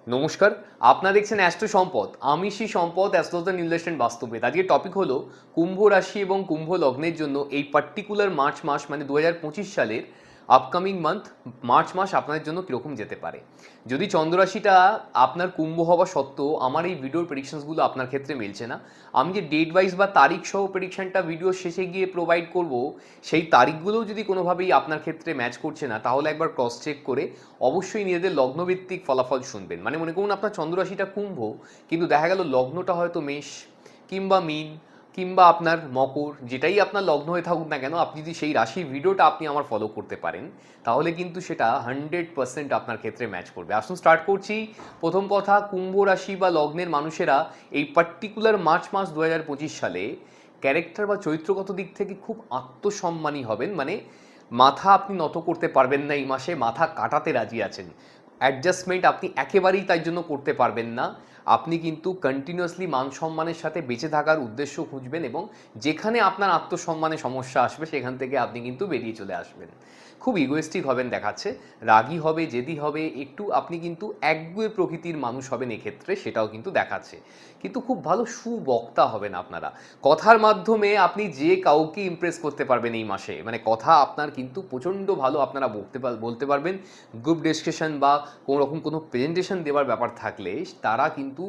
নমস্কার, আপনারা দেখছেন অ্যাস্ট্রো সম্পদ। আমি শ্রী সম্পদ, অ্যাস্ট্রোলজার নিউজলেশন বাস্তবে। আজকের টপিক হলো কুম্ভ রাশি এবং কুম্ভ লগ্নের জন্য এই পার্টিকুলার মার্চ মাস মানে 2025 সালের আপকামিং মান্থ মার্চ মাস আপনাদের জন্য কীরকম যেতে পারে। যদি চন্দ্ররাশিটা আপনার কুম্ভ হওয়া সত্ত্বেও আমার এই ভিডিওর প্রেডিকশনসগুলো আপনার ক্ষেত্রে মিলছে না, আমি যে ডেট ওয়াইজ বা তারিখ সহ প্রেডিকশনটা ভিডিও শেষে গিয়ে প্রোভাইড করব, সেই তারিখগুলোও যদি কোনোভাবেই আপনার ক্ষেত্রে ম্যাচ করছে না, তাহলে একবার ক্রস চেক করে অবশ্যই নিজেদের লগ্নভিত্তিক ফলাফল শুনবেন। মানে মনে করুন আপনার চন্দ্ররাশিটা কুম্ভ, কিন্তু দেখা গেল লগ্নটা হয়তো মেষ কিংবা মীন কিংবা আপনার মকর, যেটাই আপনার লগ্ন হয়ে থাকুক না কেন, আপনি যদি সেই রাশির ভিডিওটা আপনি আমার ফলো করতে পারেন, তাহলে কিন্তু সেটা 100% আপনার ক্ষেত্রে ম্যাচ করবে। আসুন স্টার্ট করছি। প্রথম কথা, কুম্ভ রাশি বা লগ্নের মানুষেরা এই পার্টিকুলার মার্চ মাস 2025 সালে ক্যারেক্টার বা চরিত্রগত দিক থেকে খুব আত্মসম্মানী হবেন। মানে মাথা আপনি নত করতে পারবেন না, এই মাসে মাথা কাটাতে রাজি আছেন। অ্যাডজাস্টমেন্ট আপনি একেবারেই তাই জন্য করতে পারবেন না। আপনি কিন্তু কন্টিনিউয়াসলি মান সম্মানের সাথে বেঁচে থাকার উদ্দেশ্য খুঁজবেন, এবং যেখানে আপনার আত্মসম্মানে সমস্যা আসবে সেখান থেকে আপনি কিন্তু বেরিয়ে চলে আসবেন। খুব ইগোয়েস্টিক হবেন দেখাচ্ছে, রাগী হবে, জেদি হবে, একটু আপনি কিন্তু একগুঁয়ে প্রকৃতির মানুষ হবেন এক্ষেত্রে, সেটাও কিন্তু দেখাচ্ছে। কিন্তু খুব ভালো সুবক্তা হবেন আপনারা। কথার মাধ্যমে আপনি যে কাউকে ইমপ্রেস করতে পারবেন এই মাসে। মানে কথা আপনার কিন্তু প্রচণ্ড ভালো আপনারা বলতে পারবেন। গ্রুপ ডিসকাশন বা কোনো রকম কোনো প্রেজেন্টেশন দেওয়ার ব্যাপার থাকলে তারা কিন্তু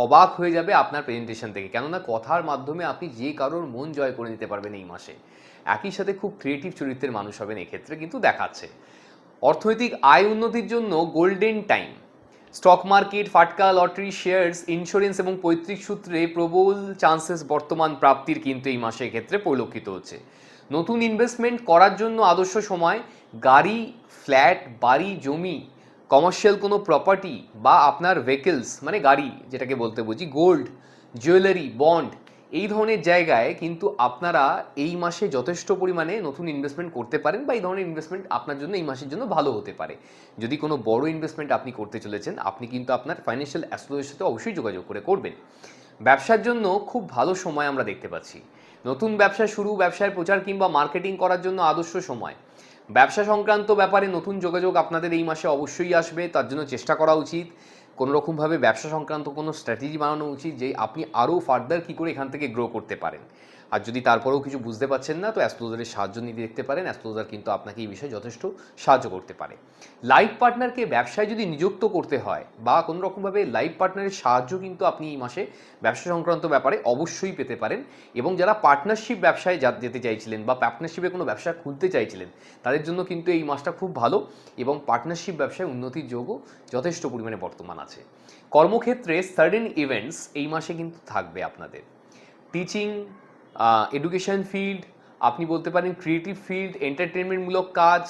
অবাক হয়ে যাবে আপনার প্রেজেন্টেশন থেকে, কেননা কথার মাধ্যমে আপনি যে কারোর মন জয় করে নিতে পারবেন এই মাসে। একই সাথে খুব ক্রিয়েটিভ চরিত্রের মানুষ হবেন এক্ষেত্রে কিন্তু দেখাচ্ছে। অর্থনৈতিক আয় উন্নতির জন্য গোল্ডেন টাইম। স্টক মার্কেট, ফাটকা, লটারি, শেয়ার্স, ইন্স্যুরেন্স এবং পৈতৃক সূত্রে প্রবল চান্সেস বর্তমান প্রাপ্তির কিন্তু এই মাসে ক্ষেত্রে পরিলক্ষিত হচ্ছে। নতুন ইনভেস্টমেন্ট করার জন্য আদর্শ সময়। গাড়ি, ফ্ল্যাট, বাড়ি, জমি, কমার্শিয়াল কোনো প্রপার্টি বা আপনার ভেহিকলস মানে গাড়ি যেটাকে বলতে বুঝি, গোল্ড, জুয়েলারি, বন্ড, এই ধরনের জায়গায় কিন্তু আপনারা এই মাসে যথেষ্ট পরিমাণে নতুন ইনভেস্টমেন্ট করতে পারেন, বা এই ধরনের ইনভেস্টমেন্ট আপনার জন্য এই মাসের জন্য ভালো হতে পারে। যদি কোনো বড় ইনভেস্টমেন্ট আপনি করতে চলেছেন, আপনি কিন্তু আপনার ফাইন্যান্সিয়াল অ্যাস্ট্রোলজারের সাথে অবশ্যই যোগাযোগ করে করবেন। ব্যবসার জন্য খুব ভালো সময় আমরা দেখতে পাচ্ছি। নতুন ব্যবসা শুরু, ব্যবসায় প্রচার কিংবা মার্কেটিং করার জন্য আদর্শ সময়। ব্যবসা সংক্রান্ত ব্যাপারে নতুন যোগাযোগ আপনাদের এই মাসে অবশ্যই আসবে, তার জন্য চেষ্টা করা উচিত। কোনো রকমভাবে ব্যবসা সংক্রান্ত কোনো স্ট্র্যাটেজি বানানো উচিত, যে আপনি আরও ফার্দার কী করে এখান থেকে গ্রো করতে পারেন। আর যদি তারপরেও কিছু বুঝতে পারছেন না, তো অ্যাস্ট্রোলজারের সাহায্য নিতে দেখতে পারেন। অ্যাস্ট্রোলজার কিন্তু আপনাকে এই বিষয়ে যথেষ্ট সাহায্য করতে পারে। লাইফ পার্টনারকে ব্যবসায় যদি নিযুক্ত করতে হয় বা কোনো রকমভাবে লাইফ পার্টনারের সাহায্য কিন্তু আপনি এই মাসে ব্যবসা সংক্রান্ত ব্যাপারে অবশ্যই পেতে পারেন। এবং যারা পার্টনারশিপ ব্যবসায় যেতে চাইছিলেন বা পার্টনারশিপে কোনো ব্যবসা খুলতে চাইছিলেন, তাদের জন্য কিন্তু এই মাসটা খুব ভালো, এবং পার্টনারশিপ ব্যবসায় উন্নতির যোগও যথেষ্ট পরিমাণে বর্তমান আছে। কর্মক্ষেত্রে সাডেন ইভেন্টস এই মাসে কিন্তু থাকবে আপনাদের। টিচিং, এডুকেশন ফিল্ড, আপনি বলতে পারেন ক্রিয়েটিভ ফিল্ড, এন্টারটেনমেন্টমূলক কাজ,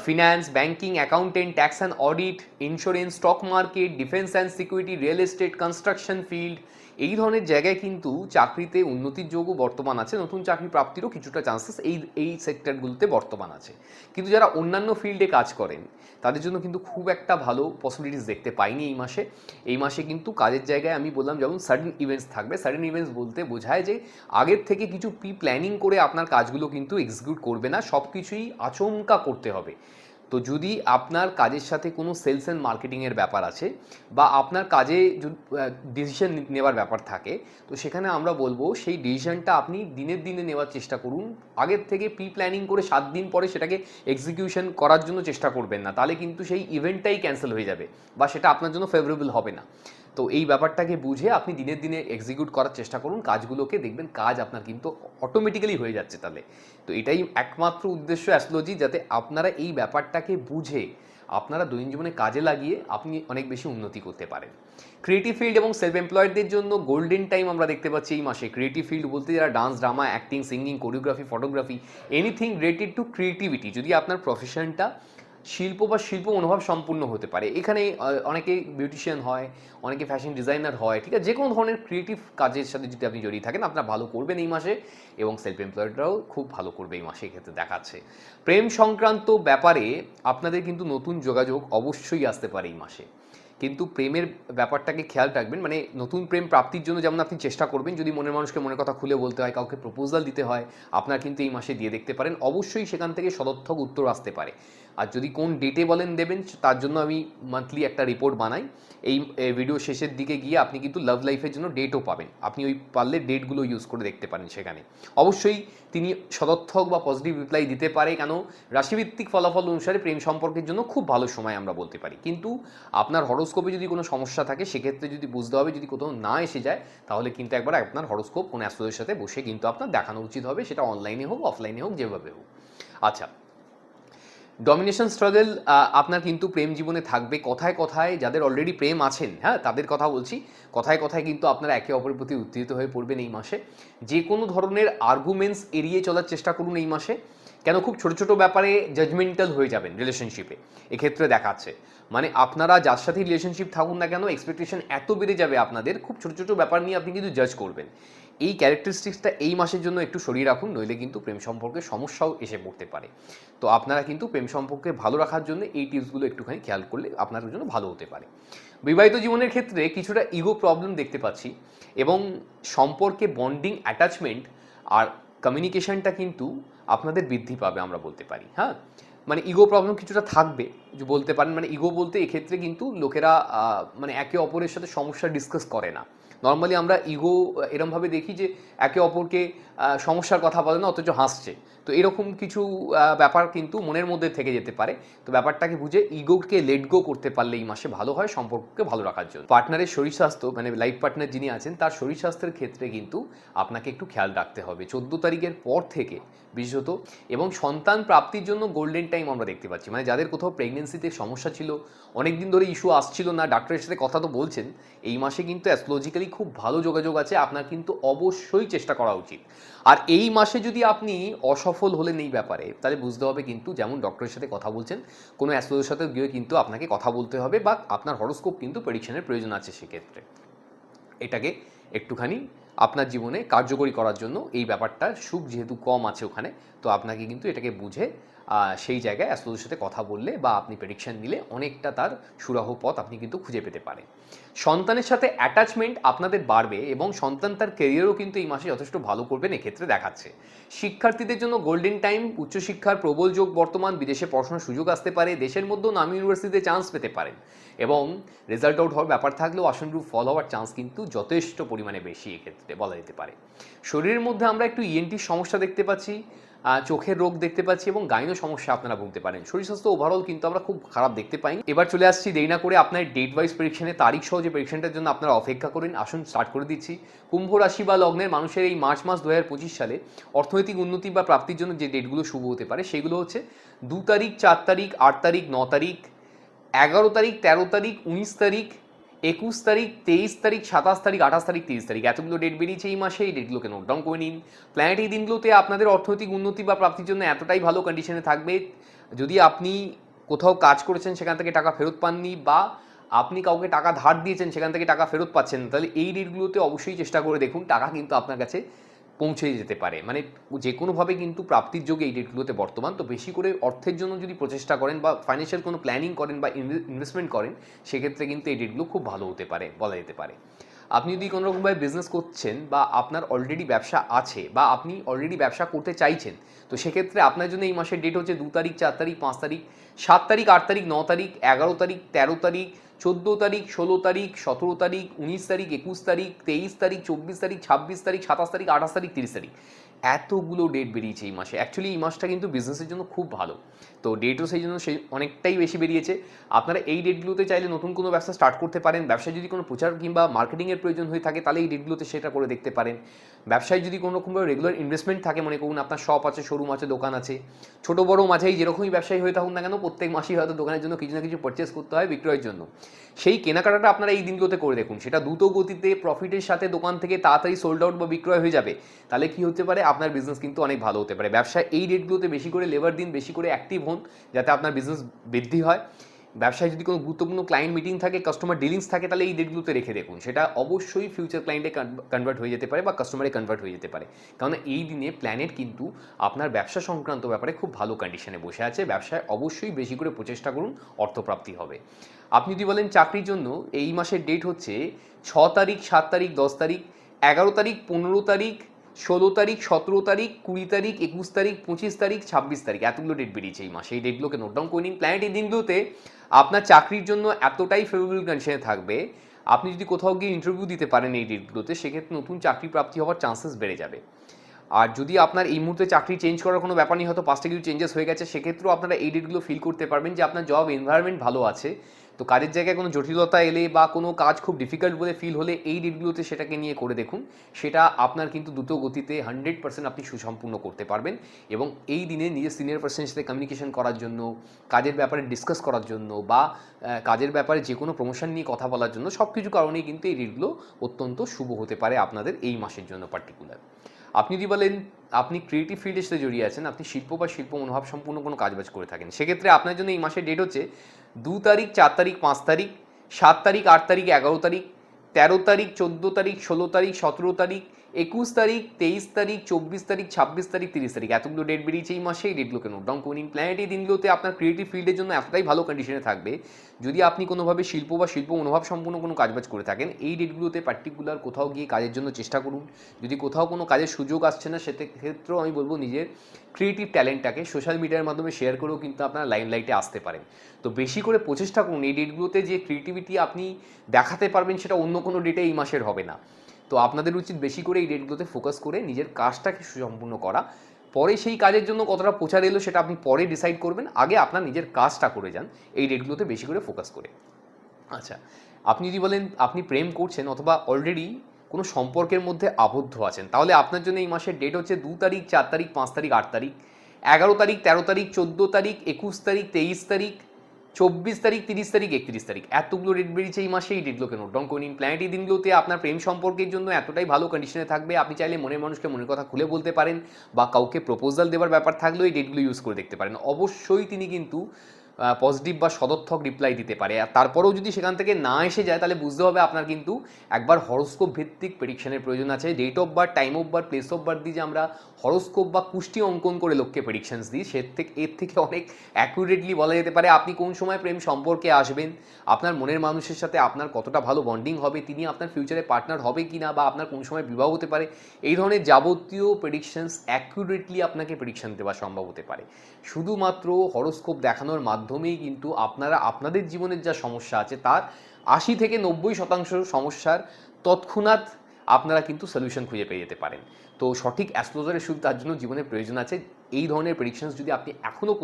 finance, banking, accountant, tax and audit, insurance, stock market, defence and security, real estate, construction field, এই ধরনের জায়গায় কিন্তু চাকরিতে উন্নতির যোগও বর্তমান আছে। নতুন চাকরি প্রাপ্তিরও কিছুটা চান্সেস এই সেক্টরগুলোতে বর্তমান আছে। কিন্তু যারা অন্যান্য ফিল্ডে কাজ করেন, তাদের জন্য কিন্তু খুব একটা ভালো পসিবিলিটিস দেখতে পাইনি এই মাসে। এই মাসে কিন্তু কাজের জায়গায় আমি বললাম যেমন সাডেন ইভেন্টস থাকবে। সাডেন ইভেন্টস বলতে বোঝায় যে আগের থেকে কিছু প্ল্যানিং করে আপনার কাজগুলো কিন্তু এক্সিকিউট করবে না, সব কিছুই আচমকা করতে হবে। তো যদি আপনার কাজের সাথে কোনো সেলস অ্যান্ড মার্কেটিংয়ের ব্যাপার আছে, বা আপনার কাজে ডিসিশন নেওয়ার ব্যাপার থাকে, তো সেখানে আমরা বলবো সেই ডিসিশনটা আপনি দিনের দিনে নেওয়ার চেষ্টা করুন। আগের থেকে প্ল্যানিং করে 7 দিন পরে সেটাকে এক্সিকিউশন করার জন্য চেষ্টা করবেন না, তাহলে কিন্তু সেই ইভেন্টটাই ক্যান্সেল হয়ে যাবে, বা সেটা আপনার জন্য ফেভারেবল হবে না। তো এই ব্যাপারটাকে বুঝে আপনি দিনের দিনে এক্সিকিউট করার চেষ্টা করুন কাজগুলোকে, দেখবেন কাজ আপনার কিন্তু অটোমেটিক্যালি হয়ে যাচ্ছে তাহলে। তো এটাই একমাত্র উদ্দেশ্য অ্যাস্ট্রোলজি, যাতে আপনারা এই ব্যাপারটাকে বুঝে আপনারা দৈনন্দিন জীবনে কাজে লাগিয়ে আপনি অনেক বেশি উন্নতি করতে পারেন। ক্রিয়েটিভ ফিল্ড এবং সেলফ এমপ্লয়েডদের জন্য গোল্ডেন টাইম আমরা দেখতে পাচ্ছি এই মাসে। ক্রিয়েটিভ ফিল্ড বলতে যারা dance, drama, acting, singing, choreography, photography, anything related to creativity, যদি আপনার প্রফেশনটা শিল্প বা শিল্প মনোভাব সম্পূর্ণ হতে পারে। এখানে অনেকে বিউটিশিয়ান হয়, অনেকে ফ্যাশন ডিজাইনার হয়, ঠিক আছে, যে কোনো ধরনের ক্রিয়েটিভ কাজের সাথে যদি আপনি জড়িয়ে থাকেন, আপনারা ভালো করবেন এই মাসে, এবং সেলফ এমপ্লয়েডরাও খুব ভালো করবে এই মাসে, ক্ষেত্রে দেখাচ্ছে। প্রেম সংক্রান্ত ব্যাপারে আপনাদের কিন্তু নতুন যোগাযোগ অবশ্যই আসতে পারে এই মাসে। কিন্তু প্রেমের ব্যাপারটাকে খেয়াল রাখবেন, মানে নতুন প্রেম প্রাপ্তির জন্য যেমন আপনি চেষ্টা করবেন, যদি মনের মানুষকে মনের কথা খুলে বলতে হয়, কাউকে প্রপোজাল দিতে হয়, আপনার কিন্তু এই মাসে দিয়ে দেখতে পারেন। অবশ্যই সেখান থেকে সদর্থক উত্তর আসতে পারে। আর যদি কোন ডেটে বলেন দেবেন, তার জন্য আমি মান্থলি একটা রিপোর্ট বানাই। এই ভিডিও শেষের দিকে গিয়ে আপনি কিন্তু লাভ লাইফের জন্য ডেটও পাবেন, আপনি ওই পারলে ডেটগুলো ইউজ করে দেখতে পারেন সেখানে। অবশ্যই তিনি সদর্থক বা পজিটিভ রিপ্লাই দিতে পারে, কেন রাশিভিত্তিক ফলাফল অনুসারে প্রেম সম্পর্কের জন্য খুব ভালো সময় আমরা বলতে পারি। কিন্তু আপনার হরোস্কোপে যদি কোনো সমস্যা থাকে সেক্ষেত্রে যদি বুঝতে হবে, যদি কোথাও না এসে যায় তাহলে কিন্তু একবার আপনার হরোস্কোপ কোনো অ্যাস্ট্রোলজির সাথে বসে কিন্তু আপনার দেখানো উচিত হবে, সেটা অনলাইনে হোক অফলাইনে হোক যেভাবে হোক। আচ্ছা, ডমিনেশন স্ট্রাগল আপনার কিন্তু প্রেম জীবনে থাকবে। কথায় কথায় যাদের অলরেডি প্রেম আছেন, হ্যাঁ তাদের কথা বলছি, কথায় কথায় কিন্তু আপনারা একে অপরের প্রতি উত্তেজিত হয়ে পড়বেন এই মাসে। যে কোনো ধরনের আর্গুমেন্টস এড়িয়ে চলার চেষ্টা করুন এই মাসে, কেন খুব ছোট ছোট ব্যাপারে জাজমেন্টাল হয়ে যাবেন রিলেশনশিপে, এক্ষেত্রে দেখাচ্ছে। মানে আপনারা যার সাথে রিলেশনশিপ থাকুন না কেন, এক্সপেকটেশন এত বেড়ে যাবে আপনাদের, খুব ছোট ছোট ব্যাপার নিয়ে আপনি কিন্তু জাজ করবেন। এই ক্যারেক্টারিস্টিক্সটা এই মাসের জন্য একটু সরিয়ে রাখুন, নইলে কিন্তু প্রেম সম্পর্কে সমস্যাও এসে পড়তে পারে। তো আপনারা কিন্তু প্রেম সম্পর্কে ভালো রাখার জন্য এই টিপসগুলো একটুখানি খেয়াল করলে আপনার জন্য ভালো হতে পারে। বিবাহিত জীবনের ক্ষেত্রে কিছুটা ইগো প্রবলেম দেখতে পাচ্ছি, এবং সম্পর্কে বন্ডিং, অ্যাটাচমেন্ট আর কমিউনিকেশনটা কিন্তু আপনাদের বৃদ্ধি পাবে আমরা বলতে পারি। হ্যাঁ, মানে ইগো প্রবলেম কিছুটা থাকবে যে বলতে পারেন, মানে ইগো বলতে এক্ষেত্রে কিন্তু লোকেরা মানে একে অপরের সাথে সমস্যা ডিসকাস করে না। নর্মালি আমরা ইগো এরমভাবে দেখি যে একে অপরকে সমস্যার কথা বলে না, অথচ হাসছে। তো এরকম কিছু ব্যাপার কিন্তু মনের মধ্যে থেকে যেতে পারে। তো ব্যাপারটাকে বুঝে ইগোকে লেট গো করতে পারলে এই মাসে ভালো হয় সম্পর্ককে ভালো রাখার জন্য। পার্টনারের শরীর স্বাস্থ্য, মানে লাইফ পার্টনার যিনি আছেন তার শরীর স্বাস্থ্যের ক্ষেত্রে কিন্তু আপনাকে একটু খেয়াল রাখতে হবে 14 তারিখের পর থেকে বিশেষত। এবং সন্তান প্রাপ্তির জন্য গোল্ডেন টাইম আমরা দেখতে পাচ্ছি, মানে যাদের কোথাও প্রেগনেন্সিতে সমস্যা ছিল, অনেক দিন ধরে ইস্যু আসছিল না, ডাক্তারের সাথে কথা তো বলছেন, এই মাসে কিন্তু অ্যাস্ট্রোলজিক্যালি খুব ভালো যোগাযোগ আছে, আপনার কিন্তু অবশ্যই চেষ্টা করা উচিত। আর এই মাসে যদি আপনি অসফল হলেন এই ব্যাপারে, তাহলে বুঝতে হবে কিন্তু যেমন ডক্টরের সাথে কথা বলছেন, কোনো অ্যাস্ট্রোলজির সাথে গিয়ে কিন্তু আপনাকে কথা বলতে হবে, বা আপনার হরোস্কোপ কিন্তু প্রেডিকশনের প্রয়োজন আছে সেক্ষেত্রে। এটাকে একটুখানি আপনার জীবনে কার্যকরী করার জন্য এই ব্যাপারটা, সুখ যেহেতু কম আছে ওখানে, তো আপনাকে কিন্তু এটাকে বুঝে সেই জায়গায় অ্যাস্ট্রোলজির সাথে কথা বললে বা আপনি প্রেডিকশন নিলে অনেকটা তার সুরাহ পথ আপনি কিন্তু খুঁজে পেতে পারেন। সন্তানের সাথে অ্যাটাচমেন্ট আপনাদের বাড়বে, এবং সন্তান তার ক্যারিয়ারও কিন্তু এই মাসে যথেষ্ট ভালো করবেন এক্ষেত্রে দেখাচ্ছে। শিক্ষার্থীদের জন্য গোল্ডেন টাইম, উচ্চশিক্ষার প্রবল যোগ বর্তমান, বিদেশে পড়াশোনার সুযোগ আসতে পারে, দেশের মধ্যেও নামী ইউনিভার্সিটিতে চান্স পেতে পারেন, এবং রেজাল্ট আউট হওয়ার ব্যাপার থাকলেও আশানুরূপ ফল হওয়ার চান্স কিন্তু যথেষ্ট পরিমাণে বেশি এক্ষেত্রে বলা যেতে পারে। শরীরের মধ্যে আমরা একটু ইএনটির সমস্যা দেখতে পাচ্ছি, চোখের রোগ দেখতে পাচ্ছি, এবং গাইনো সমস্যা আপনারা ভুগতে পারেন। শরীর স্বাস্থ্য ওভারঅল কিন্তু আমরা খুব খারাপ দেখতে পাই। এবার চলে আসছি দেরি না করে আপনার ডেট ওয়াইজ প্রেডিকশনের তারিখ সহ যে প্রেডিকশনটার জন্য আপনারা অপেক্ষা করেন, আসুন স্টার্ট করে দিচ্ছি। কুম্ভ রাশি বা লগ্নের মানুষের এই মার্চ মাস 2025 সালে অর্থনৈতিক উন্নতি বা প্রাপ্তির জন্য যে ডেটগুলো শুভ হতে পারে সেগুলো হচ্ছে 2 তারিখ, 4 তারিখ, 8 তারিখ, 9 তারিখ, 11 তারিখ, 13 তারিখ, 19 তারিখ, 21 তারিখ, 23 তারিখ, 27 তারিখ, 28 তারিখ, 30 তারিখ, এতগুলো ডেট বেরিয়েছে এই মাসে। এই ডেটগুলোকে নোট ডাউন করে নিন। প্ল্যানেট এই দিনগুলোতে আপনাদের অর্থনৈতিক উন্নতি বা প্রাপ্তির জন্য এতটাই ভালো কন্ডিশনে থাকবে, যদি আপনি কোথাও কাজ করেছেন সেখান থেকে টাকা ফেরত পাননি, বা আপনি কাউকে টাকা ধার দিয়েছেন সেখান থেকে টাকা ফেরত পাচ্ছেন, তাহলে এই ডেটগুলোতে অবশ্যই চেষ্টা করে দেখুন, টাকা কিন্তু আপনার কাছে পৌঁছে যেতে পারে। মানে যে কোনোভাবে কিন্তু প্রাপ্তির যোগে এই ডেটগুলোতে বর্তমান। তো বেশি করে অর্থের জন্য যদি প্রচেষ্টা করেন বা ফাইন্যান্সিয়াল কোনো প্ল্যানিং করেন বা ইনভেস্টমেন্ট করেন, সেক্ষেত্রে কিন্তু এই ডেটগুলো খুব ভালো হতে পারে বলা যেতে পারে। আপনি যদি কোনো রকমভাবে বিজনেস করছেন, বা আপনার অলরেডি ব্যবসা আছে, বা আপনি অলরেডি ব্যবসা করতে চাইছেন, তো সেক্ষেত্রে আপনার জন্য এই মাসের ডেট হচ্ছে 2 তারিখ, 4 তারিখ, 5 তারিখ, 7 তারিখ, 8 তারিখ, 9 তারিখ, 11 তারিখ, 13 তারিখ, 14 তারিখ, 16 তারিখ, 17 তারিখ, 19 তারিখ, 21 তারিখ, 23 তারিখ, 24 তারিখ, 26 তারিখ, 27 তারিখ, 28 তারিখ, 30 তারিখ, এতগুলো ডেট বেরিয়েছে এই মাসে। অ্যাকচুয়ালি এই মাসটা কিন্তু বিজনেসের জন্য খুব ভালো, তো ডেটও সেই জন্য অনেকটাই বেশি বেরিয়েছে। আপনারা এই ডেটগুলোতে চাইলে নতুন কোনো ব্যবসা স্টার্ট করতে পারেন। ব্যবসায় যদি কোনো প্রচার কিংবা মার্কেটিংয়ের প্রয়োজন হয়ে থাকে তাহলে এই ডেটগুলোতে সেটা করে দেখতে পারেন। ব্যবসায় যদি কোনো রকমভাবে রেগুলার ইনভেস্টমেন্ট থাকে, মনে করুন আপনার শপ আছে, শোরুম আছে, দোকান আছে, ছোটো বড়ো মাঝারি যেরকমই ব্যবসায়ী হয়ে থাকুন না কেন, প্রত্যেক মাসেই হয়তো দোকানের জন্য কিছু না কিছু পারচেস করতে হয় বিক্রয়ের জন্য। সেই কেনাকাটাটা আপনারা এই দিনগুলোতে করে দেখুন, সেটা দ্রুত গতিতে প্রফিটের সাথে দোকান থেকে তাড়াতাড়ি সোল্ড আউট বা বিক্রয় হয়ে যাবে। তাহলে কি হতে পারে, আপনার বিজনেস কিন্তু অনেক ভালো হতে পারে। ব্যবসায় এই ডেটগুলোতে বেশি করে লেবার দিন, বেশি করে অ্যাক্টিভ হন, যাতে আপনার বিজনেস বৃদ্ধি হয়। ব্যবসায় যদি কোনো গুরুত্বপূর্ণ ক্লায়েন্ট মিটিং থাকে, কাস্টমার ডিলিংস থাকে, তাহলে এই ডেটগুলোতে রেখে দেখুন, সেটা অবশ্যই ফিউচার ক্লায়েন্টে কনভার্ট হয়ে যেতে পারে বা কাস্টমারে কনভার্ট হয়ে যেতে পারে। কারণ এই দিনে প্ল্যানেট কিন্তু আপনার ব্যবসা সংক্রান্ত ব্যাপারে খুব ভালো কন্ডিশনে বসে আছে। ব্যবসায় অবশ্যই বেশি করে প্রচেষ্টা করুন, অর্থপ্রাপ্তি হবে। আপনি যদি বলেন চাকরির জন্য, এই মাসের ডেট হচ্ছে 6 তারিখ, 7 তারিখ, 10 তারিখ, 11 তারিখ, 15 তারিখ, 16 তারিখ, 17 তারিখ, 20 তারিখ, 21 তারিখ, 25 তারিখ, 26 তারিখ এতগুলো ডেট বেরিয়েছে এই মাসে। এই ডেটগুলোকে নোট ডাউন করে নিন। প্ল্যানেট এই দিনগুলোতে আপনার চাকরির জন্য এতটাই ফেভারেবল কন্ডিশনে থাকবে, আপনি যদি কোথাও গিয়ে ইন্টারভিউ দিতে পারেন এই ডেটগুলোতে, সেক্ষেত্রে নতুন চাকরি প্রাপ্তি হওয়ার চান্সেস বেড়ে যাবে। আর যদি আপনার এই মুহূর্তে চাকরি চেঞ্জ করার কোনো ব্যাপার নেই, হয়তো পাঁচটা কিছু চেঞ্জেস হয়ে গেছে, সেক্ষেত্রেও আপনারা এই ডেটগুলো ফিল করতে পারবেন যে আপনার জব এনভায়রনমেন্ট ভালো আছে। তো কাজের জায়গায় কোনো জটিলতা এলে বা কোনো কাজ খুব ডিফিকাল্ট বলে ফিল হলে এই ডেটগুলোতে সেটাকে নিয়ে করে দেখুন, সেটা আপনার কিন্তু দ্রুত গতিতে 100% আপনি সুসম্পূর্ণ করতে পারবেন। এবং এই দিনে নিজের সিনিয়র পার্সনের সাথে কমিউনিকেশন করার জন্য, কাজের ব্যাপারে ডিসকাস করার জন্য বা কাজের ব্যাপারে যে কোনো প্রমোশন নিয়ে কথা বলার জন্য সব কিছু কারণেই কিন্তু এই ডেটগুলো অত্যন্ত শুভ হতে পারে আপনাদের এই মাসের জন্য পার্টিকুলার। আপনি যদি বলেন আপনি ক্রিয়েটিভ ফিল্ডের সাথে জড়িয়ে আছেন, আপনি শিল্প বা শিল্প মনোভাব সম্পূর্ণ কোনো কাজবাজ করে থাকেন, সেক্ষেত্রে আপনার জন্য এই মাসের ডেট হচ্ছে 2 তারিখ, 4 তারিখ, 5 তারিখ, 7 তারিখ, 8 তারিখ, 11 তারিখ, 13 তারিখ, 14 তারিখ, 16 তারিখ, 17 তারিখ, 21 তারিখ, 23 তারিখ, 24 তারিখ, 26 তারিখ, 30 তারিখ এতগুলো ডেট বেরিয়েছে এই মাসে। এই ডেটগুলোকে নোট ডাউন করে নিন। প্ল্যানেট এই দিনগুলোতে আপনার ক্রিয়েটিভ ফিল্ডের জন্য এতটাই ভালো কন্ডিশনে থাকবে, যদি আপনি কোনোভাবে শিল্প বা শিল্প মনোভাব সম্পূর্ণ কোনো কাজবাজ করে থাকেন, এই ডেটগুলোতে পার্টিকুলার কোথাও গিয়ে কাজের জন্য চেষ্টা করুন। যদি কোথাও কোনো কাজের সুযোগ আসছে না, সেক্ষেত্রেও আমি বলবো নিজের ক্রিয়েটিভ ট্যালেন্টটাকে সোশ্যাল মিডিয়ার মাধ্যমে শেয়ার করেও কিন্তু আপনারা লাইমলাইটে আসতে পারেন। তো বেশি করে প্রচেষ্টা করুন এই ডেটগুলোতে যে ক্রিয়েটিভিটি আপনি দেখাতে পারবেন সেটা অন্য কোনো ডেটে এই মাসের হবে না। তো আপনাদের উচিত বেশি করে এই ডেটগুলোতে ফোকাস করে নিজের কাজটাকে সুসম্পূর্ণ করা। পরে সেই কাজের জন্য কতটা প্রচার এলো সেটা আপনি পরে ডিসাইড করবেন, আগে আপনার নিজের কাজটা করে যান এই ডেটগুলোতে বেশি করে ফোকাস করে। আচ্ছা, আপনি যদি বলেন আপনি প্রেম করছেন অথবা অলরেডি কোনো সম্পর্কের মধ্যে আবদ্ধ আছেন, তাহলে আপনার জন্য এই মাসের ডেট হচ্ছে 2 তারিখ, 4 তারিখ, 5 তারিখ, 8 তারিখ, 11 তারিখ, 13 তারিখ, 14 তারিখ, 21 তারিখ, 23 তারিখ, 24 তারিখ, 30 তারিখ, 31 তারিখ এতগুলো ডেট বেরিয়েছে এই মাসে। এই ডেটগুলোকে নোট ডাউন করে নিন। প্ল্যানেট এই দিনগুলোতে আপনার প্রেম সম্পর্কের জন্য এতটাই ভালো কন্ডিশনে থাকবে, আপনি চাইলে মনের মানুষকে মনের কথা খুলে বলতে পারেন বা কাউকে প্রপোজাল দেওয়ার ব্যাপার থাকলেও এই ডেটগুলো ইউজ করে দেখতে পারেন। অবশ্যই তিনি কিন্তু পজিটিভ বা সদর্থক রিপ্লাই দিতে পারে। আর তারপরেও যদি সেখান থেকে না এসে যায়, তাহলে বুঝতে হবে আপনার কিন্তু একবার হরোস্কোপ ভিত্তিক প্রেডিকশনের প্রয়োজন আছে। Date of birth, time of birth, place of birth দিয়ে যে আমরা হরোস্কোপ বা কুষ্টি অঙ্কন করে লোককে প্রেডিকশনস দিই, এর থেকে অনেক অ্যাকুরেটলি বলা যেতে পারে আপনি কোন সময় প্রেম সম্পর্কে আসবেন, আপনার মনের মানুষের সাথে আপনার কতটা ভালো বন্ডিং হবে, তিনি আপনার ফিউচারে পার্টনার হবে কি না, বা আপনার কোন সময় বিবাহ হতে পারে, এই ধরনের যাবতীয় প্রেডিকশনস অ্যাকুরেটলি আপনাকে প্রেডিকশন দেওয়া সম্ভব হতে পারে। শুধুমাত্র হরোস্কোপ দেখানোর মাধ্যমেই কিন্তু আপনারা আপনাদের জীবনের যা সমস্যা আছে তার 80 থেকে 90% সমস্যার তৎক্ষণাৎ আপনারা কিন্তু সলিউশন খুঁজে পেয়ে যেতে পারেন। তো সঠিক অ্যাস্ট্রোলজারের শুধু তার জন্য জীবনে প্রয়োজন আছে। এই ধরনের প্রেডিকশনস যদি আপনি এখনও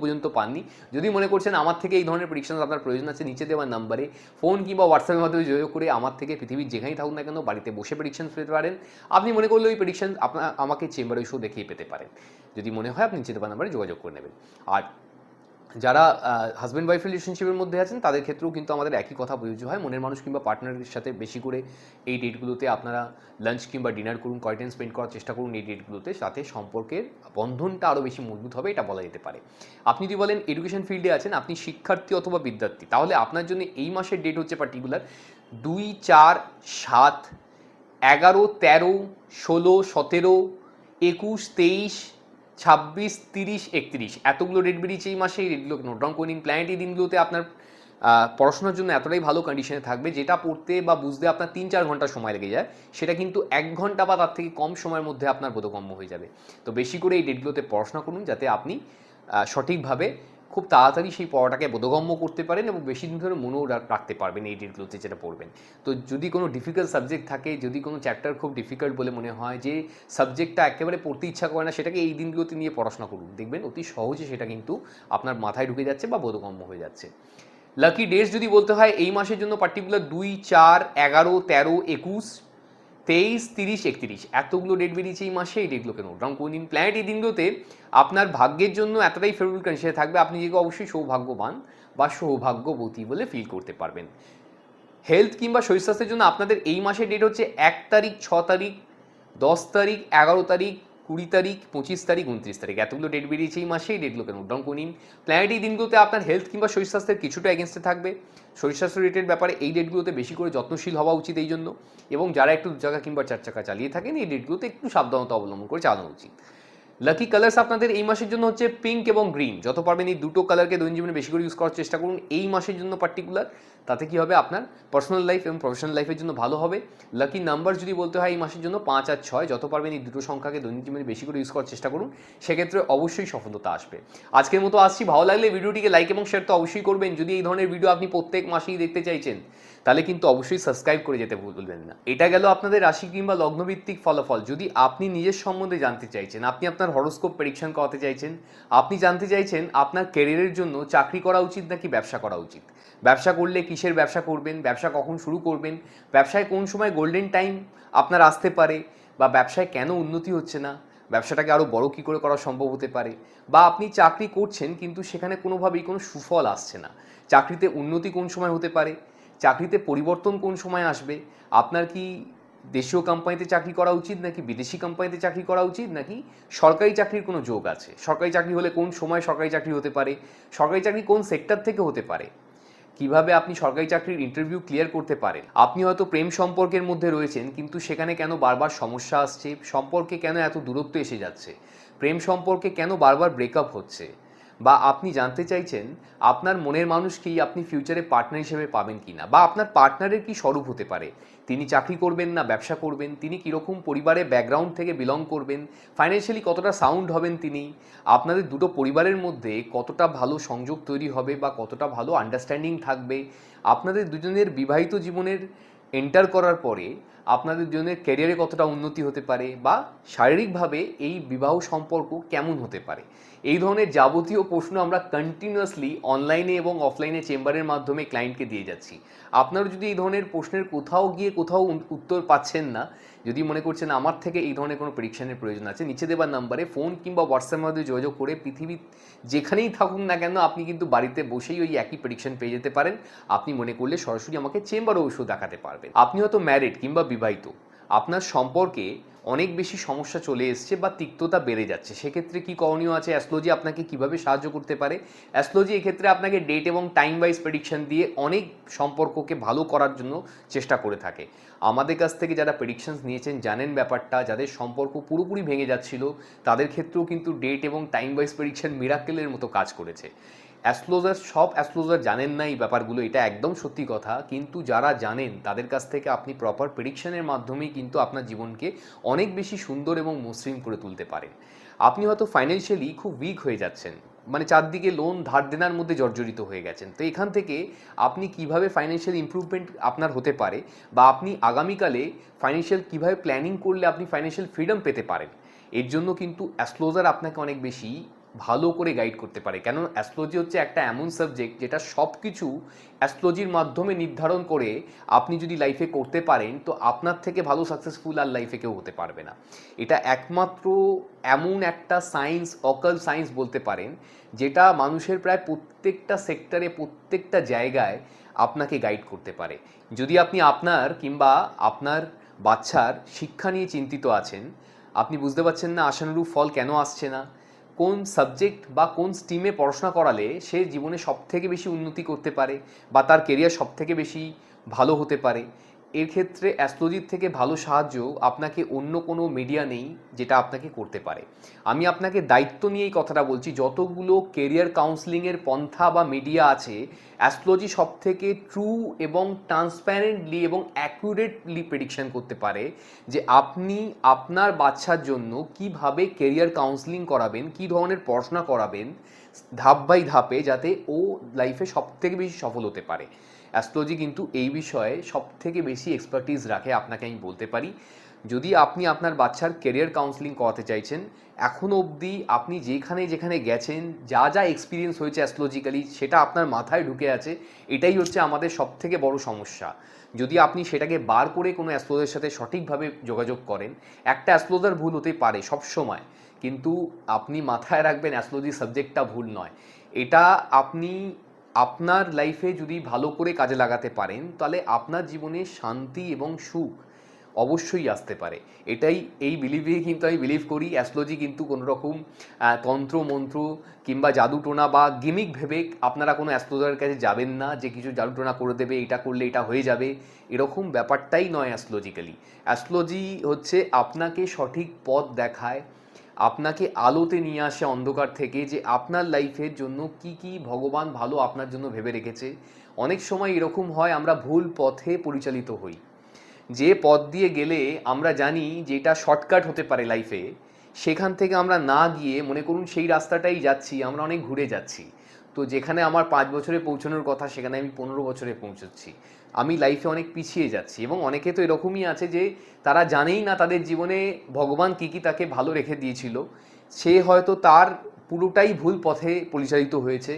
পর্যন্ত পাননি, যদি মনে করছেন আমার থেকে এই ধরনের প্রেডিকশনস আপনার প্রয়োজন আছে, নিচে দেওয়া নাম্বারে ফোন কিংবা হোয়াটসঅ্যাপের মাধ্যমে যোগাযোগ করে আমার থেকে পৃথিবীর যেখানেই থাকুন না কেন বাড়িতে বসে প্রেডিকশনস পেতে পারেন। আপনি মনে করলে ওই প্রেডিকশন আপনার আমাকে চেম্বারে এসেও দেখিয়ে পেতে পারেন। যদি মনে হয় আপনি নিচে দেওয়া নাম্বারে যোগাযোগ করে নেবেন। আর যারা হাজব্যান্ড ওয়াইফ রিলেশনশিপের মধ্যে আছেন তাদের ক্ষেত্রেও কিন্তু আমাদের একই কথা প্রযোজ্য হয়। মনের মানুষ কিংবা পার্টনারের সাথে বেশি করে এই ডেটগুলোতে আপনারা লাঞ্চ কিংবা ডিনার করুন, কোয়ালিটি টাইম স্পেন্ড করার চেষ্টা করুন এই ডেটগুলোতে, সাথে সম্পর্কের বন্ধনটা আরও বেশি মজবুত হবে, এটা বলা যেতে পারে। আপনি যদি বলেন এডুকেশন ফিল্ডে আছেন, আপনি শিক্ষার্থী অথবা বিদ্যার্থী, তাহলে আপনার জন্য এই মাসের ডেট হচ্ছে পার্টিকুলার 2, 4, 7, 11, 13, 16, 17, 21, 23, 26, 30, 31 এতগুলো ডেট বেরিয়েছে এই মাসে। এই ডেটগুলোকে নোট ডাউন করে নিন। প্ল্যানেট এই দিনগুলোতে আপনার পড়াশোনার জন্য এতটাই ভালো কন্ডিশনে থাকবে, যেটা পড়তে বা বুঝতে আপনার 3-4 ঘন্টা সময় লেগে যায়, সেটা কিন্তু 1 ঘন্টা বা তার থেকে কম সময়ের মধ্যে আপনার বোধগম্য হয়ে যাবে। তো বেশি করে এই ডেটগুলোতে পড়াশোনা করুন, যাতে আপনি সঠিকভাবে খুব তাড়াতাড়ি সেই পড়াটাকে বোধগম্য করতে পারেন এবং বেশি দিন ধরে মনেও রাখতে পারবেন এই ডেটগুলোতে যেটা পড়বেন। তো যদি কোনো ডিফিকাল্ট সাবজেক্ট থাকে, যদি কোনো চ্যাপ্টার খুব ডিফিকাল্ট বলে মনে হয়, যে সাবজেক্টটা একেবারে পড়তে ইচ্ছা করে না, সেটাকে এই দিনগুলোতে নিয়ে পড়াশোনা করুন, দেখবেন অতি সহজে সেটা কিন্তু আপনার মাথায় ঢুকে যাচ্ছে বা বোধগম্য হয়ে যাচ্ছে। লাকি ডেটস যদি বলতে হয় এই মাসের জন্য পার্টিকুলার 2, 4, 11, 13, 21, 23, 30, 31 এতগুলো ডেট বেরিয়েছে এই মাসে। এই ডেটগুলোকে নোট ডাউন করে নিন। প্ল্যানেট এই দিনগুলোতে আপনার ভাগ্যের জন্য এতটাই ফেভারেবল কন্ডিশনে থাকবে, আপনি নিজেকে অবশ্যই সৌভাগ্যবান বা সৌভাগ্যবতী বলে ফিল করতে পারবেন। হেলথ কিংবা শরীর স্বাস্থ্যের জন্য আপনাদের এই মাসের ডেট হচ্ছে 1 তারিখ, 6 তারিখ, 10 তারিখ, 11 তারিখ, 20 তারিখ, 25 তারিখ, 29 তারিখ এতগুলো ডেট বেরিয়েছে এই মাসে। এই ডেটগুলোকে নোট ডাউন করে নিন। প্ল্যানেট এই দিনগুলোতে আপনার হেলথ কিংবা শরীর স্বাস্থ্যের কিছুটা এগেনস্টে থাকবে। শরীর স্বাস্থ্য রিলেটেড ব্যাপারে এই ডেটগুলোতে বেশি করে যত্নশীল হওয়া উচিত এই জন্য, এবং যারা একটু 2 চাকা কিংবা 4 চাকা চালিয়ে থাকেন এই ডেটগুলোতে একটু সাবধানতা অবলম্বন করে চালানো উচিত। লাকি কালার্স আপনাদের এই মাসের জন্য হচ্ছে পিঙ্ক এবং গ্রিন। যত পারবেন এই দুটো কালারকে দৈনন্দিন জীবনে বেশি করে ইউজ করার চেষ্টা করুন এই মাসের জন্য পার্টিকুলার। তাতে কি হবে, আপনার পার্সোনাল লাইফ এবং প্রফেশনাল লাইফের জন্য ভালো হবে। লাকি নাম্বার যদি বলতে হয় এই মাসের জন্য 5 আর 6, যত পারবেন এই দুটো সংখ্যাকে দৈনন্দিন জীবনে বেশি করে ইউজ করার চেষ্টা করুন, সেক্ষেত্রে অবশ্যই সফলতা আসবে। আজকের মতো আসছি, ভালো লাগলে ভিডিওটিকে লাইক এবং শেয়ার তো অবশ্যই করবেন। যদি এই ধরনের ভিডিও আপনি প্রত্যেক মাসেই দেখতে চাইছেন তাহলে কিন্তু অবশ্যই সাবস্ক্রাইব করে যেতে ভুলবেন না। এটা গেল আপনাদের রাশি কিংবা লগ্নভিত্তিক ফলাফল। যদি আপনি নিজের সম্বন্ধে জানতে চাইছেন, আপনি আপনার হরোস্কোপ প্রেডিকশন করাতে চাইছেন, আপনি জানতে চাইছেন আপনার ক্যারিয়ারের জন্য চাকরি করা উচিত নাকি ব্যবসা করা উচিত, ব্যবসা করলে কিসের ব্যবসা করবেন, ব্যবসা কখন শুরু করবেন, ব্যবসায় কোন সময় গোল্ডেন টাইম আপনার আসতে পারে, বা ব্যবসায় কেন উন্নতি হচ্ছে না, ব্যবসাটাকে আরও বড় কী করে করা সম্ভব হতে পারে, বা আপনি চাকরি করছেন কিন্তু সেখানে কোনোভাবেই কোনো সুফল আসছে না, চাকরিতে উন্নতি কোন সময় হতে পারে, চাকরিতে পরিবর্তন কোন সময় আসবে, আপনার কি দেশীয় কোম্পানিতে চাকরি করা উচিত নাকি বিদেশি কোম্পানিতে চাকরি করা উচিত, নাকি সরকারি চাকরির কোনো যোগ আছে, সরকারি চাকরি হলে কোন সময় সরকারি চাকরি হতে পারে, সরকারি চাকরি কোন সেক্টর থেকে হতে পারে, কিভাবে আপনি সরকারি চাকরির ইন্টারভিউ ক্লিয়ার করতে পারেন। আপনি হয়তো প্রেম সম্পর্কের মধ্যে রয়েছেন কিন্তু সেখানে কেন বারবার সমস্যা আসছে, সম্পর্কে কেন এত দূরত্ব এসে যাচ্ছে, প্রেম সম্পর্কে কেন বারবার ব্রেকআপ হচ্ছে, বা আপনি জানতে চাইছেন আপনার মনের মানুষকেই আপনি ফিউচারে পার্টনার হিসেবে পাবেন কিনা, বা আপনার পার্টনারের কি স্বরূপ হতে পারে, তিনি চাকরি করবেন না ব্যবসা করবেন, তিনি কীরকম পরিবারের ব্যাকগ্রাউন্ড থেকে বিলং করবেন, ফাইন্যান্সিয়ালি কতটা সাউন্ড হবেন তিনি, আপনাদের দুটো পরিবারের মধ্যে কতটা ভালো সংযোগ তৈরি হবে বা কতটা ভালো আন্ডারস্ট্যান্ডিং থাকবে, আপনাদের দুজনের বিবাহিত জীবনের এন্টার করার পরে আপনাদের দুজনের ক্যারিয়ারে কতটা উন্নতি হতে পারে, বা শারীরিকভাবে এই বিবাহ সম্পর্ক কেমন হতে পারে। এই ধরনের যাবতীয় প্রশ্ন আমরা কন্টিনিউয়াসলি অনলাইনে এবং অফলাইনে চেম্বারের মাধ্যমে ক্লায়েন্টকে দিয়ে যাচ্ছি। আপনারা যদি এই ধরনের প্রশ্নের কোথাও গিয়ে কোথাও উত্তর পাচ্ছেন না, যদি মনে করছেন আমার থেকে এই ধরনের কোনো প্রেডিকশনের প্রয়োজন আছে, নিচে দেওয়ার নাম্বারে ফোন কিংবা হোয়াটসঅ্যাপের মাধ্যমে যোগাযোগ করে পৃথিবীর যেখানেই থাকুন না কেন আপনি কিন্তু বাড়িতে বসেই ওই একই প্রেডিকশন পেয়ে যেতে পারেন। আপনি মনে করলে সরাসরি আমাকে চেম্বারে ওষুধ দেখাতে পারবেন। আপনি হয়তো ম্যারিড কিংবা বিবাহিত, আপনার সম্পর্কে অনেক বেশি সমস্যা চলে এসছে বা তিক্ততা বেড়ে যাচ্ছে, সেক্ষেত্রে কি করণীয় আছে, অ্যাস্ট্রোলজি আপনাকে কিভাবে সাহায্য করতে পারে। অ্যাস্ট্রোলজি এক্ষেত্রে আপনাকে ডেট এবং টাইম ওয়াইজ প্রেডিকশন দিয়ে অনেক সম্পর্ককে ভালো করার জন্য চেষ্টা করে থাকে। আমাদের কাছ থেকে যারা প্রেডিকশনস নিয়েছেন জানেন ব্যাপারটা, যাদের সম্পর্ক পুরোপুরি ভেঙে যাচ্ছিল তাদের ক্ষেত্রেও কিন্তু ডেট এবং টাইম ওয়াইজ প্রেডিকশন মিরাকেলের মতো কাজ করেছে। সব অ্যাস্ট্রোলজার জানেন না এই ব্যাপারগুলো, এটা একদম সত্যি কথা, কিন্তু যারা জানেন তাদের কাছ থেকে আপনি প্রপার প্রেডিকশনের মাধ্যমেই কিন্তু আপনার জীবনকে অনেক বেশি সুন্দর এবং মসৃণ করে তুলতে পারেন। আপনি হয়তো ফাইন্যান্সিয়ালি খুব উইক হয়ে যাচ্ছেন, মানে চারদিকে লোন ধার দেনার মধ্যে জর্জরিত হয়ে গেছেন, তো এখান থেকে আপনি কিভাবে ফাইন্যান্সিয়াল ইমপ্রুভমেন্ট আপনার হতে পারে, বা আপনি আগামীকালে ফাইন্যান্সিয়াল কিভাবে প্ল্যানিং করলে আপনি ফাইন্যান্সিয়াল ফ্রিডম পেতে পারেন, এর জন্য কিন্তু অ্যাস্ট্রোলজার আপনাকে অনেক বেশি ভালো করে গাইড করতে পারে। কেন, অ্যাস্ট্রোলজি হচ্ছে একটা এমন সাবজেক্ট যেটা সব কিছু অ্যাস্ট্রোলজির মাধ্যমে নির্ধারণ করে আপনি যদি লাইফে করতে পারেন তো আপনার থেকে ভালো সাকসেসফুল আর লাইফে কেউ হতে পারবে না। এটা একমাত্র এমন একটা সায়েন্স, অকাল সায়েন্স বলতে পারেন, যেটা মানুষের প্রায় প্রত্যেকটা সেক্টরে প্রত্যেকটা জায়গায় আপনাকে গাইড করতে পারে। যদি আপনি আপনার কিংবা আপনার বাচ্চার শিক্ষা নিয়ে চিন্তিত আছেন, আপনি বুঝতে পারছেন না আশানুরূপ ফল কেন আসছে না, কোন সাবজেক্ট বা কোন স্ট্রিমে পড়াশোনা করালে সে জীবনে সবথেকে বেশি উন্নতি করতে পারে বা তার কেরিয়ার সবথেকে বেশি ভালো হতে পারে, এর ক্ষেত্রে অ্যাস্ট্রোলজির থেকে ভালো সাহায্য আপনাকে অন্য কোনো মিডিয়া নেই যেটা আপনাকে করতে পারে। আমি আপনাকে দায়িত্ব নিয়ে এই কথাটা বলছি, যতগুলো কেরিয়ার কাউন্সেলিংয়ের পন্থা বা মিডিয়া আছে, অ্যাস্ট্রোলজি সবথেকে ট্রু এবং ট্রান্সপ্যারেন্টলি এবং অ্যাকুরেটলি প্রেডিকশন করতে পারে যে আপনি আপনার বাচ্চার জন্য কিভাবে কেরিয়ার কাউন্সেলিং করাবেন, কী ধরনের পড়াশোনা করাবেন ধাপ বাই ধাপে, যাতে ও লাইফে সবথেকে বেশি সফল হতে পারে। অ্যাস্ট্রোলজি কিন্তু এই বিষয়ে সবথেকে বেশি এক্সপার্টিস রাখে, আপনাকে আমি বলতে পারি। যদি আপনি আপনার বাচ্চার কেরিয়ার কাউন্সেলিং করাতে চাইছেন, এখনও অবধি আপনি যেখানে যেখানে গেছেন, যা যা এক্সপিরিয়েন্স হয়েছে অ্যাস্ট্রোলজিক্যালি সেটা আপনার মাথায় ঢুকে আছে, এটাই হচ্ছে আমাদের সবথেকে বড় সমস্যা। যদি আপনি সেটাকে বার করে কোনো অ্যাস্ট্রোলজারের সাথে সঠিকভাবে যোগাযোগ করেন, একটা অ্যাস্ট্রোলজার ভুল হতে পারে সব সময়, কিন্তু আপনি মাথায় রাখবেন অ্যাস্ট্রোলজি সাবজেক্টটা ভুল নয়। এটা আপনি আপনার লাইফে যদি ভালো করে কাজে লাগাতে পারেন তাহলে আপনার জীবনে শান্তি এবং সুখ অবশ্যই আসতে পারে। এই বিলিভে কিন্তু আমি বিলিভ করি। অ্যাস্ট্রোলজি কিন্তু কোনো রকম তন্ত্র মন্ত্র কিংবা জাদুটোনা বা গিমিক ভেবে আপনারা কোনো অ্যাস্ট্রোলজারের কাছে যাবেন না যে কিছু জাদুটোনা করে দেবে, এটা করলে এটা হয়ে যাবে, এরকম ব্যাপারটাই নয় অ্যাস্ট্রোলজিক্যালি। অ্যাস্ট্রোলজি হচ্ছে আপনাকে সঠিক পথ দেখায়, আপনাকে আলোতে নিয়ে আসে অন্ধকার থেকে, যে আপনার লাইফের জন্য কি কি ভগবান ভালো আপনার জন্য ভেবে রেখেছে। অনেক সময় এরকম হয় আমরা ভুল পথে পরিচালিত হই, যে পথ দিয়ে গেলে আমরা জানি যে এটা শর্টকাট হতে পারে লাইফে, সেখান থেকে আমরা না গিয়ে মনে করুন সেই রাস্তাটাই যাচ্ছি, আমরা অনেক ঘুরে যাচ্ছি। তো যেখানে আমার 5 বছরে পৌঁছানোর কথা সেখানে আমি 15 বছরে পৌঁছচ্ছি। আমি লাইফে অনেক পিছিয়ে যাচ্ছি। এবং অনেকে তো এরকমই আছে যে তারা জানেই না তাদের জীবনে ভগবান কী কী তাকে ভালো রেখে দিয়েছিল। সে হয়তো তার পুরোটাই ভুল পথে পরিচালিত হয়েছে,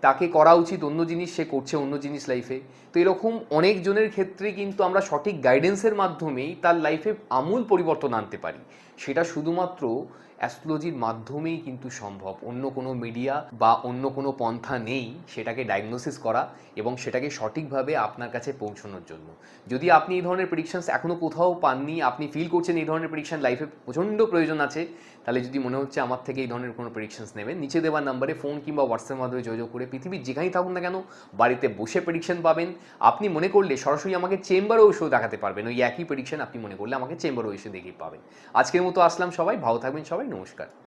তাকে করা উচিত অন্য জিনিস, সে করছে অন্য জিনিস লাইফে। তো এরকম অনেকজনের ক্ষেত্রে কিন্তু আমরা সঠিক গাইডেন্সের মাধ্যমেই তার লাইফে আমূল পরিবর্তন আনতে পারি। সেটা শুধুমাত্র অ্যাস্ট্রোলজির মাধ্যমেই কিন্তু সম্ভব। অন্য কোনো মিডিয়া বা অন্য কোনো পন্থা নেই সেটাকে ডায়াগনোসিস করা এবং সেটাকে সঠিকভাবে আপনার কাছে পৌঁছানোর জন্য। যদি আপনি এই ধরনের প্রেডিকশনস এখনও কোথাও পাননি, আপনি ফিল করছেন এই ধরনের প্রেডিকশন লাইফে প্রচণ্ড প্রয়োজন আছে, তাহলে যদি মনে হচ্ছে আমার থেকে এই ধরনের কোনো প্রেডিকশনস নেবেন, নিচে দেওয়া নাম্বারে ফোন কিংবা হোয়াটসঅ্যাপের মাধ্যমে যোগাযোগ করে পৃথিবীর যেখানেই থাকুন না কেন বাড়িতে বসে প্রেডিকশন পাবেন। আপনি মনে করলে সরাসরি আমাকে চেম্বারেও এসেও দেখাতে পারবেন। ওই একই প্রেডিকশন আপনি মনে করলে আমাকে চেম্বারেও এসে দেখে পাবেন। আজকের মতো আসলাম, সবাই ভালো থাকবেন, সবাই নমস্কার।